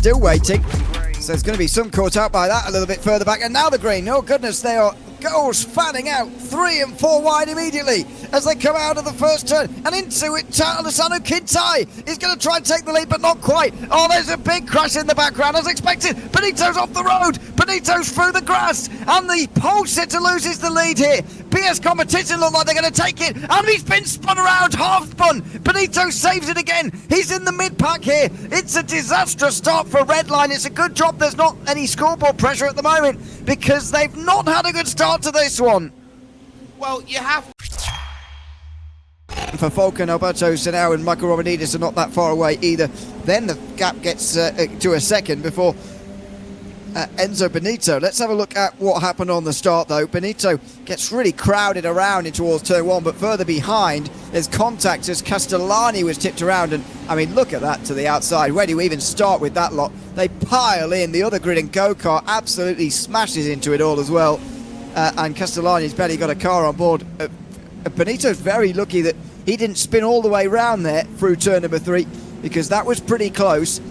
still waiting. So there's going to be some caught out by that a little bit further back. And now the green. Oh, goodness, they are goals fanning out 3 and 4 wide immediately as they come out of the first turn and into it. Alessandro Quintai is going to try and take the lead, but not quite. Oh, there's a big crash in the background as expected. Benito's off the road. Benito's through the grass, and the pole sitter loses the lead here. BS Competition look like they're going to take it, and he's been spun around, half spun. Benito saves it again. He's in the mid pack here. It's a disastrous start for Redline. It's a good job there's not any scoreboard pressure at the moment, because they've not had a good start to this one. Well, you have for Falcon, Alberto Senao and Michael Romanidis are not that far away either. Then the gap gets to a second before Enzo Benito. Let's have a look at what happened on the start though. Benito gets really crowded around in towards turn 1, but further behind there's contact as Castellani was tipped around, and I mean, look at that to the outside. Where do you even start with that lot? They pile in. The other grid and go-kart absolutely smashes into it all as well, and Castellani's barely got a car on board. Benito's very lucky that he didn't spin all the way round there through turn number 3, because that was pretty close.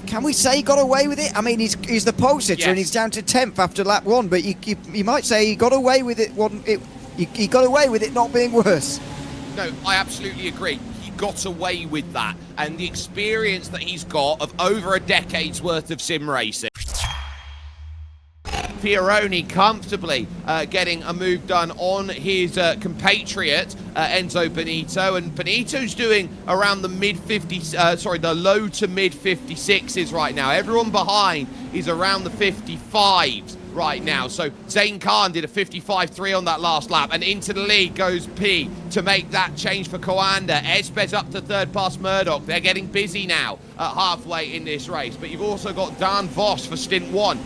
Can we say he got away with it? I mean, he's the pole sitter, yes, and he's down to 10th after lap 1, but you might say he got away with it. He got away with it not being worse. No, I absolutely agree. He got away with that, and the experience that he's got of over a decade's worth of sim racing. Fioroni comfortably getting a move done on his compatriot Enzo Benito, and Benito's doing around the the low to mid 56s right now. Everyone behind is around the 55s right now. So Zane Khan did a 55.3 on that last lap, and into the lead goes P to make that change for Coanda. Espes up to third past Murdoch. They're getting busy now at halfway in this race, but you've also got Dan Voss for stint 1.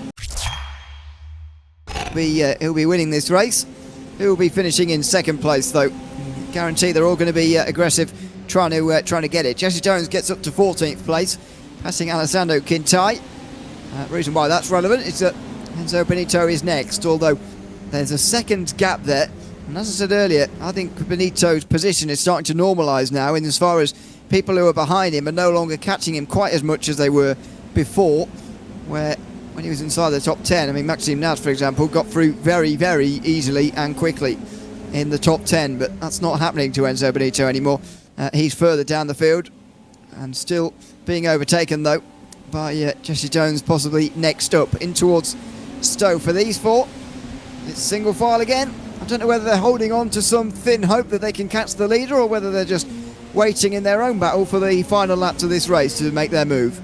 He'll be winning this race. He'll be finishing in second place though. Guarantee they're all going to be aggressive trying to get it. Jesse Jones gets up to 14th place, passing Alessandro Quintai. Reason why that's relevant is that Enzo Benito is next, although there's a second gap there. And as I said earlier, I think Benito's position is starting to normalise now, in as far as people who are behind him are no longer catching him quite as much as they were before, where when he was inside the top 10, I mean, Maxime Naz, for example, got through very, very easily and quickly in the top 10, but that's not happening to Enzo Benito anymore. He's further down the field and still being overtaken, though, by Jesse Jones, possibly next up in towards Stowe. For these four, it's single file again. I don't know whether they're holding on to some thin hope that they can catch the leader, or whether they're just waiting in their own battle for the final laps of this race to make their move.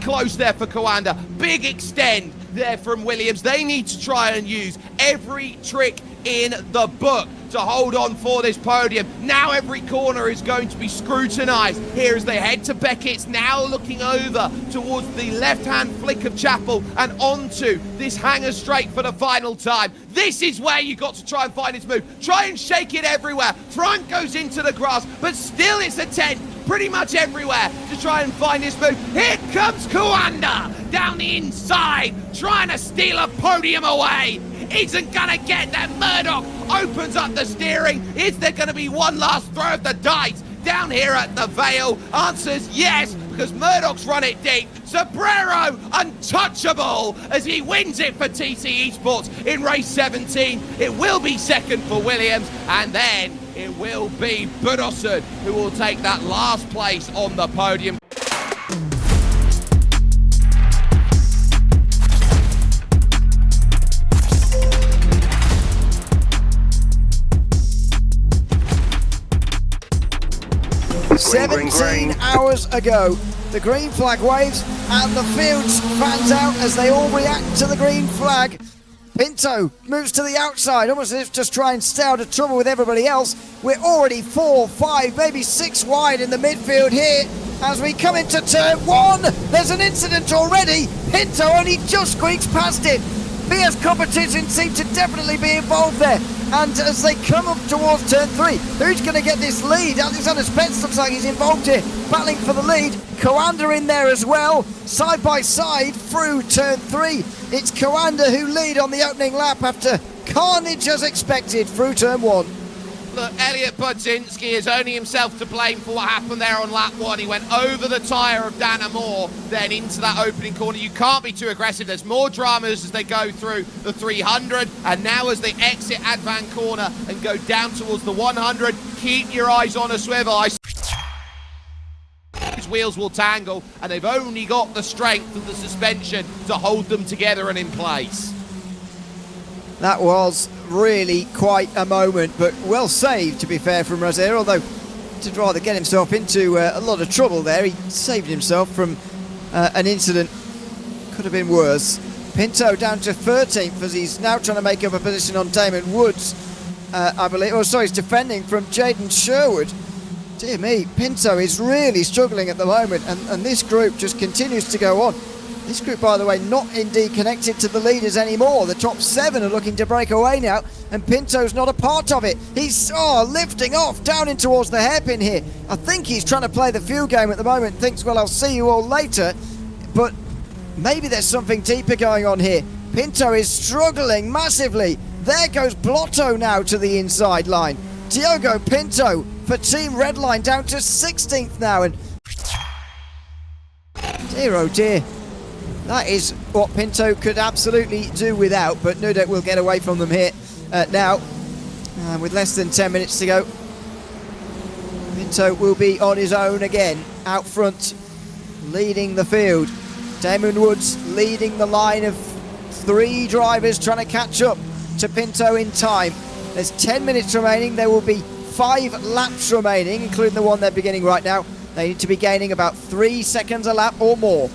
Close there for Coanda. Big extend there from Williams. They need to try and use every trick in the book to hold on for this podium. Now every corner is going to be scrutinised here as they head to Beckett's, now looking over towards the left-hand flick of Chapel and onto this hanger straight for the final time. This is where you got to try and find his move. Try and shake it everywhere. Front goes into the grass, but still it's a 10 pretty much everywhere to try and find his move. Here comes Coanda down the inside, trying to steal a podium away. Isn't gonna get that. Murdoch opens up the steering. Is there gonna be one last throw of the dice down here at the Vale? Answers yes, because Murdoch's run it deep. Sobrero untouchable as he wins it for TC Esports in race 17. It will be second for Williams, and then it will be Budosson who will take that last place on the podium. Green, 17 hours ago, the green flag waves and the field fans out as they all react to the green flag. Pinto moves to the outside, almost as if just try and stay out of trouble with everybody else. We're already 4, 5, maybe 6 wide in the midfield here. As we come into turn 1, there's an incident already. Pinto only just squeaks past it. BS Competition seem to definitely be involved there. And as they come up towards turn 3, who's going to get this lead? Alexander Spence looks like he's involved here, battling for the lead. Coanda in there as well, side by side through turn 3. It's Coanda who lead on the opening lap after carnage as expected through turn 1. Look, Elliot Budzinski is only himself to blame for what happened there on lap 1. He went over the tyre of Dana Moore, then into that opening corner. You can't be too aggressive. There's more dramas as they go through the 300, and now as they exit Advan corner and go down towards the 100, keep your eyes on a swivel. His wheels will tangle, and they've only got the strength of the suspension to hold them together and in place. That was really quite a moment, but well saved, to be fair, from Rozier, although to rather get himself into a lot of trouble there. He saved himself from an incident could have been worse. Pinto down to 13th as he's now trying to make up a position on Damon Woods, I believe. Oh, sorry, he's defending from Jaden Sherwood. Dear me, Pinto is really struggling at the moment, and this group just continues to go on. This group, by the way, not indeed connected to the leaders anymore. The top 7 are looking to break away now, and Pinto's not a part of it. He's lifting off down in towards the hairpin here. I think he's trying to play the fuel game at the moment, thinks, well, I'll see you all later. But maybe there's something deeper going on here. Pinto is struggling massively. There goes Blotto now to the inside line. Diogo Pinto for Team Redline down to 16th now. And dear, oh dear. That is what Pinto could absolutely do without, but Nudek will get away from them here now. With less than 10 minutes to go, Pinto will be on his own again, out front, leading the field. Damon Woods leading the line of 3 drivers trying to catch up to Pinto in time. There's 10 minutes remaining. There will be 5 laps remaining, including the one they're beginning right now. They need to be gaining about 3 seconds a lap or more.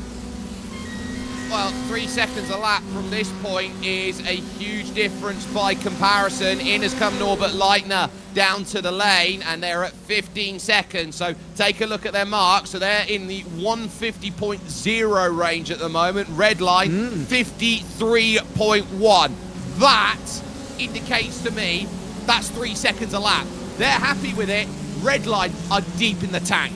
Well, 3 seconds a lap from this point is a huge difference by comparison. In has come Norbert Leitner down to the lane, and they're at 15 seconds. So take a look at their marks. So they're in the 150.0 range at the moment. Red line, 53.1. That indicates to me that's 3 seconds a lap. They're happy with it. Red line are deep in the tank.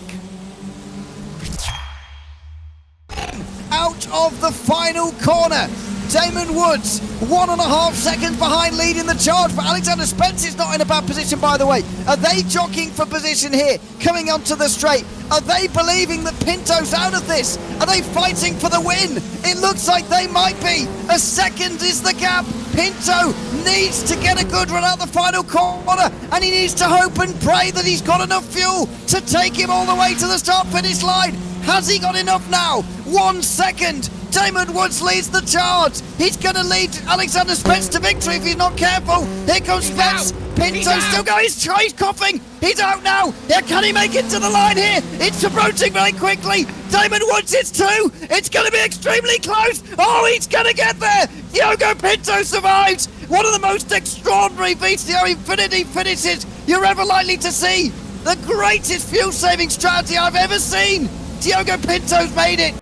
Out of the final corner, Damon Woods 1.5 seconds behind, leading the charge, but Alexander Spence is not in a bad position, by the way. Are they jockeying for position here, coming onto the straight? Are they believing that Pinto's out of this? Are they fighting for the win? It looks like they might be. A second is the gap. Pinto needs to get a good run out the final corner, and he needs to hope and pray that he's got enough fuel to take him all the way to the start-finish line. Has he got enough now? 1 second. Damon Woods leads the charge. He's going to lead Alexander Spence to victory if he's not careful. Here comes Spence. Pinto still going. He's coughing. He's out now. Yeah, can he make it to the line here? It's approaching very quickly. Damon Woods is 2. It's going to be extremely close. Oh, he's going to get there. Diogo Pinto survives. One of the most extraordinary VCO Infinity finishes you're ever likely to see. The greatest fuel-saving strategy I've ever seen. Diogo Pinto's made it.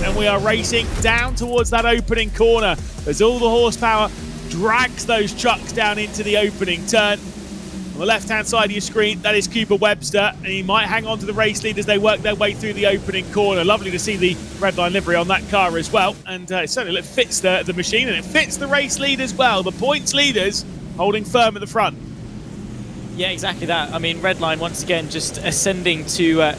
And we are racing down towards that opening corner as all the horsepower drags those trucks down into the opening turn. On the left-hand side of your screen, that is Cooper Webster, and he might hang on to the race lead as they work their way through the opening corner. Lovely to see the Redline livery on that car as well, and it certainly fits the machine, and it fits the race lead as well. The points leaders holding firm at the front. Yeah, exactly that. I mean, Redline once again just ascending to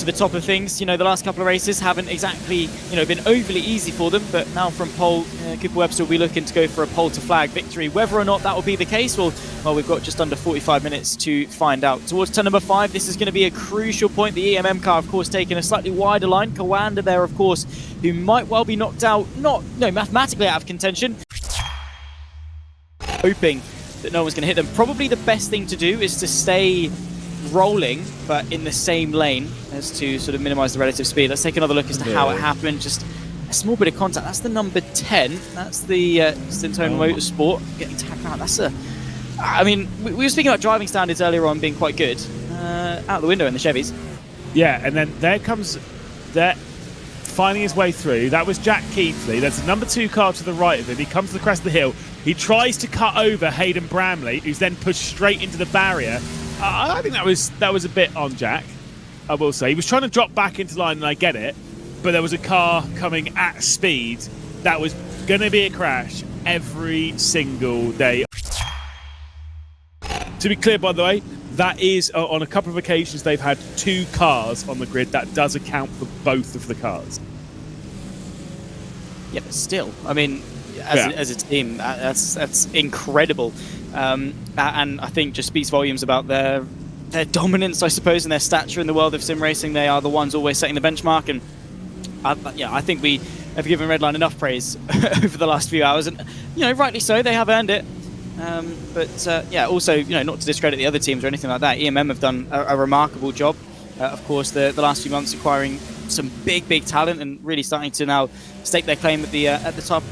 the top of things. You know, the last couple of races haven't exactly, been overly easy for them, but now from pole, Cooper Webster will be looking to go for a pole to flag victory. Whether or not that will be the case, well, we've got just under 45 minutes to find out. Towards turn number 5, this is going to be a crucial point. The EMM car, of course, taking a slightly wider line. Kawanda there, of course, who might well be knocked out, mathematically out of contention. Hoping that no one's going to hit them. Probably the best thing to do is to stay rolling, but in the same lane, as to sort of minimize the relative speed. Let's take another look as to how it happened. Just a small bit of contact. That's the number 10. That's the Stintone Motorsport getting tacked out. That's I mean, we were speaking about driving standards earlier on being quite good. Out the window in the Chevys. Yeah, and then there comes that finding his way through. That was Jack Keithley. There's a number 2 car to the right of him. He comes to the crest of the hill. He tries to cut over Hayden Bramley, who's then pushed straight into the barrier. I think that was a bit on Jack. I will say. He was trying to drop back into line, and I get it, but there was a car coming at speed that was going to be a crash every single day. To be clear, by the way, that is, on a couple of occasions, they've had 2 cars on the grid. That does account for both of the cars. Yeah, but still, I mean, as a team, that's incredible. And I think just speaks volumes about their dominance, I suppose, and their stature in the world of sim racing. They are the ones always setting the benchmark, and I think we have given Redline enough praise over the last few hours, and rightly so. They have earned it. Also, not to discredit the other teams or anything like that. EMM have done a remarkable job. Of course, the last few months acquiring some big talent and really starting to now stake their claim at the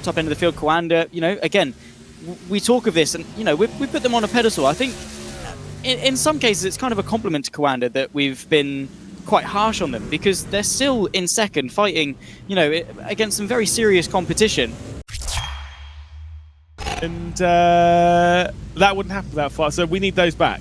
top end of the field. Coanda, again, we talk of this, and we put them on a pedestal. I think in some cases it's kind of a compliment to Coanda that we've been quite harsh on them, because they're still in second, fighting, against some very serious competition. And that wouldn't happen that far, so we need those back.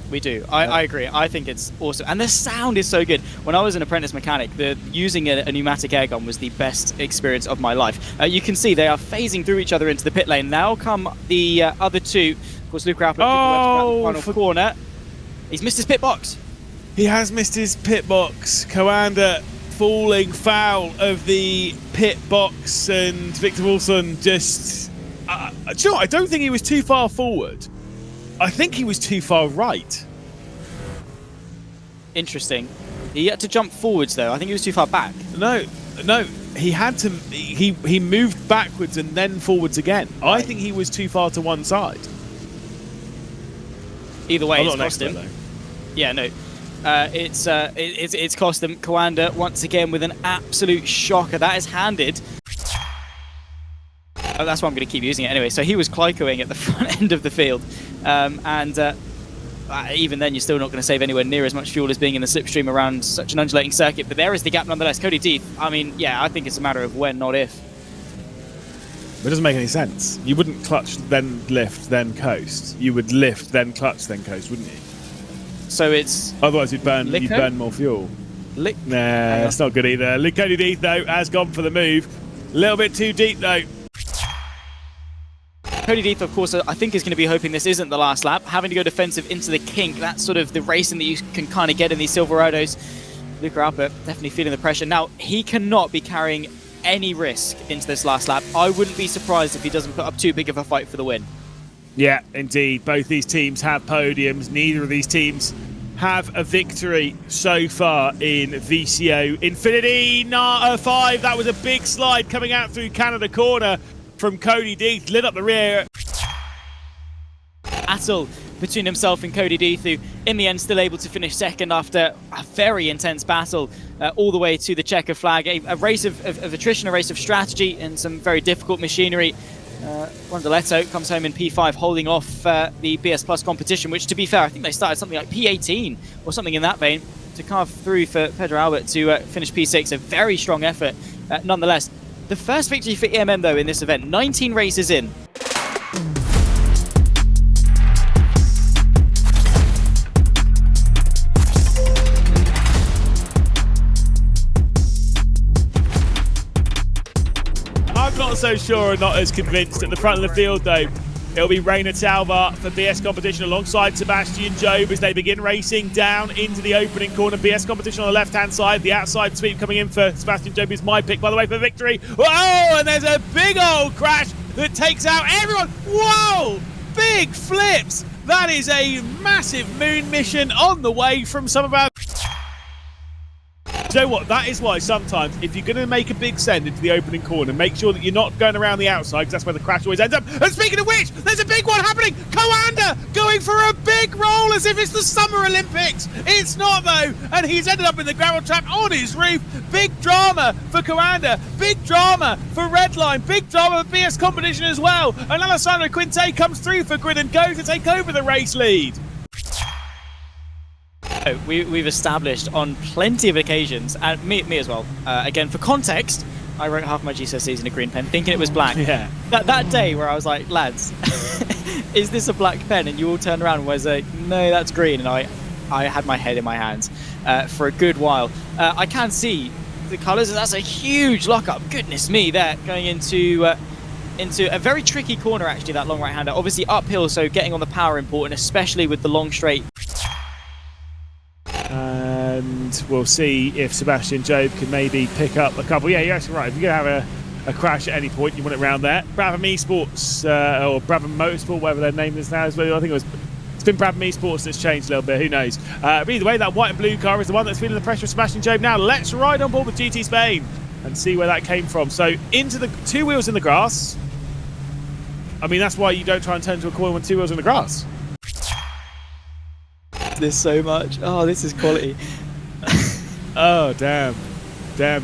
We do. I agree. I think it's awesome. And the sound is so good. When I was an apprentice mechanic, using a pneumatic air gun was the best experience of my life. You can see they are phasing through each other into the pit lane. Now come the other 2. Of course, Luca Applet the final corner. He's missed his pit box. He has missed his pit box. Coanda falling foul of the pit box, and Victor Wilson just... do you know what? I don't think he was too far forward. I think he was too far right. Interesting. He had to jump forwards, though. I think he was too far back. No. He had to... He moved backwards and then forwards again. Right. I think he was too far to one side. Either way, it's cost him. Yeah, no. It's cost them. Coanda, once again, with an absolute shocker. That is handed... Oh, that's why I'm going to keep using it anyway. So he was Clycoing at the front end of the field. Even then, you're still not going to save anywhere near as much fuel as being in the slipstream around such an undulating circuit. But there is the gap nonetheless. Cody Deeth, I mean, yeah, I think it's a matter of when, not if. It doesn't make any sense. You wouldn't clutch, then lift, then coast. You would lift, then clutch, then coast, wouldn't you? So it's... Otherwise, you'd burn more fuel. Nah, it's not good either. Cody Deeth, though, has gone for the move. A little bit too deep, though. Cody Deeth, of course, I think is going to be hoping this isn't the last lap. Having to go defensive into the kink, that's sort of the racing that you can kind of get in these Silverados. Luca Applet definitely feeling the pressure. Now, he cannot be carrying any risk into this last lap. I wouldn't be surprised if he doesn't put up too big of a fight for the win. Yeah, indeed. Both these teams have podiums. Neither of these teams have a victory so far in VCO Infinity V. That was a big slide coming out through Canada corner from Cody Deeth, lit up the rear. Battle between himself and Cody Deeth, who in the end still able to finish second after a very intense battle all the way to the checker flag. A race of attrition, a race of strategy, and some very difficult machinery. Rondaletto comes home in P5, holding off the BS Plus competition, which, to be fair, I think they started something like P18 or something in that vein to carve through for Pedro Albert to finish P6. A very strong effort nonetheless. The first victory for EMM, though, in this event, 19 races in. I'm not so sure and not as convinced. At the front of the field, though, it'll be Reina Talva for BS Competition alongside Sebastian Job as they begin racing down into the opening corner. BS Competition on the left-hand side. The outside sweep coming in for Sebastian Job is my pick, by the way, for victory. Whoa! And there's a big old crash that takes out everyone. Whoa! Big flips. That is a massive moon mission on the way from some of our... You know what? That is why sometimes, if you're going to make a big send into the opening corner, make sure that you're not going around the outside, because that's where the crash always ends up. And speaking of which, there's a big one happening. Coanda going for a big roll as if it's the Summer Olympics. It's not, though. And he's ended up in the gravel trap on his roof. Big drama for Coanda. Big drama for Redline. Big drama for BS Competition as well. And Alessandro Quinte comes through for Grid and Go to take over the race lead. We've established on plenty of occasions, and me as well. Again, for context, I wrote half my GCSEs in a green pen, thinking it was black. Yeah. That day where I was like, lads, is this a black pen? And you all turned around and was like, no, that's green. And I had my head in my hands. for a good while. I can see the colours, and that's a huge lock-up. Goodness me, there, going into a very tricky corner, actually, that long right-hander. Obviously uphill, so getting on the power important, especially with the long straight. And we'll see if Sebastian Job can maybe pick up a couple. Yeah, you're actually right. If you're going to have a crash at any point, you want it around there. Brabham Esports, or Brabham Motorsport, whatever their name is now. I think it's been Brabham Esports that's changed a little bit. Who knows? But either way, that white and blue car is the one that's feeling the pressure of Sebastian Job now. Let's ride on board with GT Spain and see where that came from. So into the 2 wheels in the grass. I mean, that's why you don't try and turn to a corner when 2 wheels in the grass. This so much. Oh, this is quality. Oh, damn. Damn.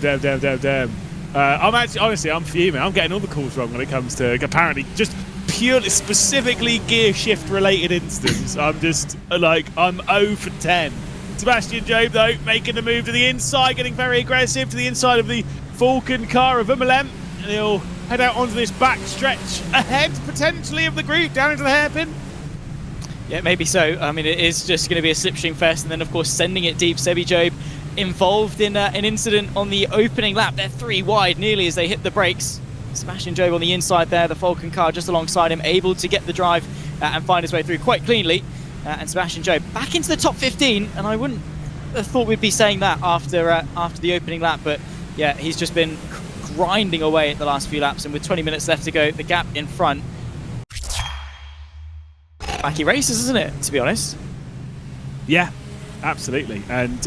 I'm actually, honestly, I'm fuming. I'm getting all the calls wrong when it comes to, apparently, just purely, specifically gear shift related incidents. I'm just, like, I'm 0 for 10. Sebastian Job, though, making the move to the inside, getting very aggressive to the inside of the Falcon car of VCO. And he'll head out onto this back stretch ahead, potentially, of the group, down into the hairpin. Yeah, maybe so. I mean, it is just going to be a slipstream fest, and then, of course, sending it deep. Sebi Job involved in an incident on the opening lap. They're 3 wide nearly as they hit the brakes. Sebastian Job on the inside there, the Falcon car just alongside him, able to get the drive and find his way through quite cleanly. And Sebastian Job back into the top 15, and I wouldn't have thought we'd be saying that after the opening lap, but yeah, he's just been grinding away at the last few laps, and with 20 minutes left to go, the gap in front. Backy races, isn't it, to be honest? Yeah, absolutely. And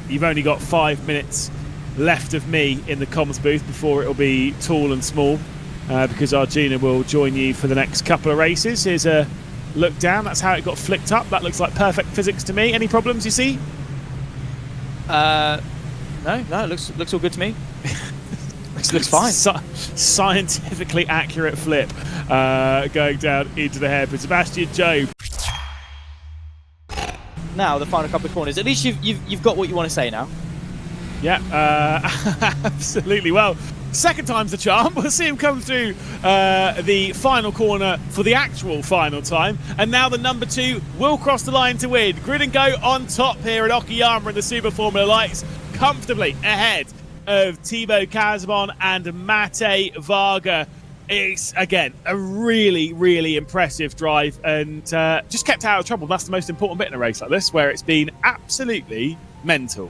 you've only got 5 minutes left of me in the comms booth before it'll be tall and small, because Arjuna will join you for the next couple of races. Here's a look down. That's how it got flicked up. That looks like perfect physics to me. Any problems you see? No, it looks all good to me. looks fine. Scientifically accurate flip going down into the hairpin. Sebastian Job. Now the final couple of corners. At least you've got what you want to say now. Yeah, absolutely. Well, second time's the charm. We'll see him come through the final corner for the actual final time. And now the number 2 will cross the line to win. Grid and Go on top here at Okayama in the Super Formula Lights, comfortably ahead of Thibaut Casabon and Mate Varga. It's, again, a really, really impressive drive, and just kept out of trouble. That's the most important bit in a race like this, where it's been absolutely mental.